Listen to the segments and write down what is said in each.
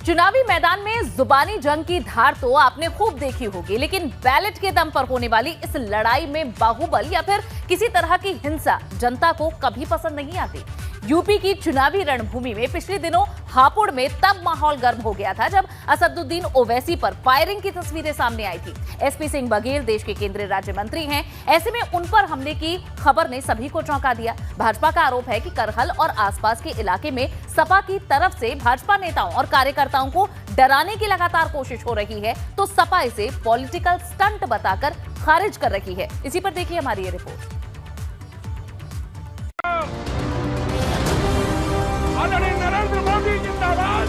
चुनावी मैदान में जुबानी जंग की धार तो आपने खूब देखी होगी, लेकिन बैलेट के दम पर होने वाली इस लड़ाई में बाहुबल या फिर किसी तरह की हिंसा जनता को कभी पसंद नहीं आती। यूपी की चुनावी रणभूमि में पिछले दिनों हापुड़ में तब माहौल गर्म हो गया था जब असदुद्दीन ओवैसी पर फायरिंग की तस्वीरें सामने आई थी। एसपी सिंह बघेल देश के केंद्रीय राज्य मंत्री हैं, ऐसे में उन पर हमले की खबर ने सभी को चौंका दिया। भाजपा का आरोप है कि करहल और आसपास के इलाके में सपा की तरफ से भाजपा नेताओं और कार्यकर्ताओं को डराने की लगातार कोशिश हो रही है, तो सपा इसे पॉलिटिकल स्टंट बताकर खारिज कर रही है। इसी पर देखिए हमारी ये रिपोर्ट। नरेंद्र मोदी जिंदाबाद।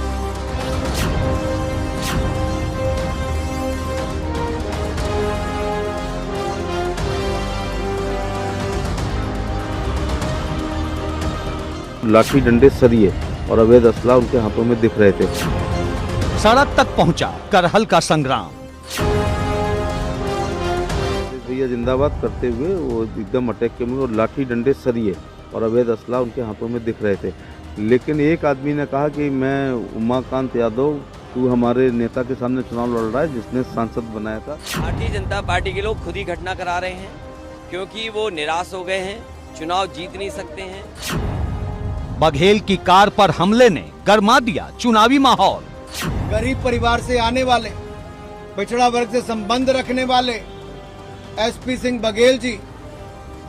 लाठी डंडे सरिये और अवैध असला उनके हाथों में दिख रहे थे। सड़क तक पहुंचा करहल का संग्राम। भैया जिंदाबाद करते हुए वो एकदम अटैक के में और लाठी डंडे सरिये और अवैध असला उनके हाथों में दिख रहे थे। लेकिन एक आदमी ने कहा कि मैं उमाकांत यादव, तू हमारे नेता के सामने चुनाव लड़ रहा है जिसने सांसद बनाया था। भारतीय जनता पार्टी के लोग खुद ही घटना करा रहे हैं क्योंकि वो निराश हो गए हैं, चुनाव जीत नहीं सकते हैं। बघेल की कार पर हमले ने गरमा दिया चुनावी माहौल। गरीब परिवार से आने वाले, पिछड़ा वर्ग से संबंध रखने वाले एसपी सिंह बघेल जी,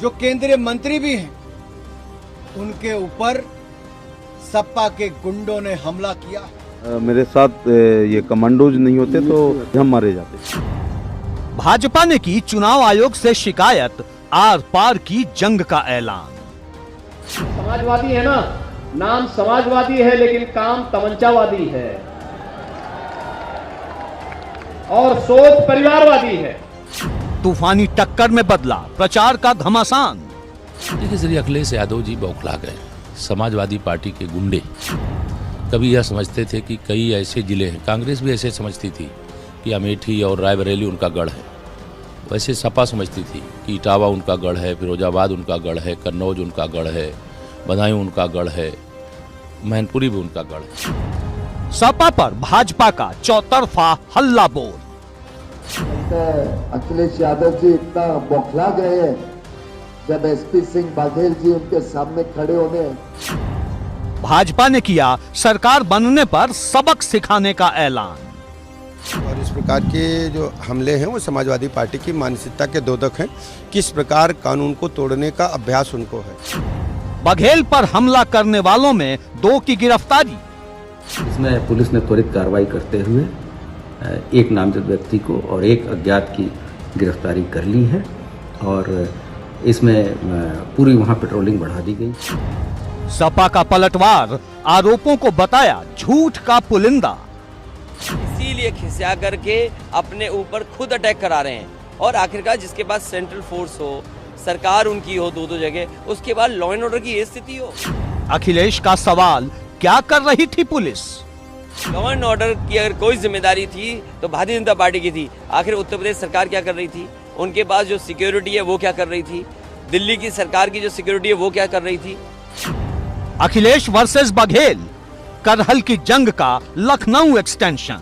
जो केंद्रीय मंत्री भी हैं, उनके ऊपर सपा के गुंडों ने हमला किया। मेरे साथ ये कमांडोज नहीं होते तो हम मारे जाते। भाजपा ने की चुनाव आयोग से शिकायत, आर पार की जंग का ऐलान। समाजवादी है ना, नाम समाजवादी है लेकिन काम तमंचावादी है और सोच परिवारवादी है। तूफानी टक्कर में बदला प्रचार का घमासान। देखिए श्री अखिलेश यादव जी बौखला गए। समाजवादी पार्टी के गुंडे कभी यह समझते थे कि कई ऐसे जिले हैं, कांग्रेस भी ऐसे समझती थी कि अमेठी और रायबरेली उनका गढ़ है, वैसे सपा समझती थी कि इटावा उनका गढ़ है, फिरोजाबाद उनका गढ़ है, कन्नौज उनका गढ़ है, बदायूं उनका गढ़ है, मैनपुरी भी उनका गढ़ है। सपा पर भाजपा का चौतरफा हल्ला बोल। अखिलेश यादव जी इतना बौखला गए हैं जब एसपी सिंह बघेल जी उनके सामने खड़े होने। भाजपा ने किया सरकार बनने पर सबक सिखाने का ऐलान। और इस प्रकार के जो हमले हैं वो समाजवादी पार्टी की मानसिकता के द्योतक हैं। किस प्रकार कानून को तोड़ने का अभ्यास उनको है। बघेल पर हमला करने वालों में 2 की गिरफ्तारी। इसमें पुलिस ने त्वरित कार्रवाई करते हुए एक नामजद व्यक्ति को और एक अज्ञात की गिरफ्तारी कर ली है और इसमें पूरी वहां पेट्रोलिंग बढ़ा दी गई। सपा का पलटवार, आरोपों को बताया झूठ का पुलिंदा। इसीलिए खिसिया करके अपने ऊपर खुद अटैक करा रहे हैं और आखिरकार जिसके पास सेंट्रल फोर्स हो, सरकार उनकी हो दो जगह, उसके बाद लॉ एंड ऑर्डर की ये स्थिति हो। अखिलेश का सवाल, क्या कर रही थी पुलिस? लॉ एंड ऑर्डर की अगर कोई जिम्मेदारी थी तो भारतीय जनता पार्टी की थी। आखिर उत्तर प्रदेश सरकार क्या कर रही थी? उनके पास जो सिक्योरिटी है वो क्या कर रही थी? दिल्ली की सरकार की जो सिक्योरिटी है वो क्या कर रही थी? अखिलेश वर्सेस बघेल, करहल की जंग का लखनऊ एक्सटेंशन।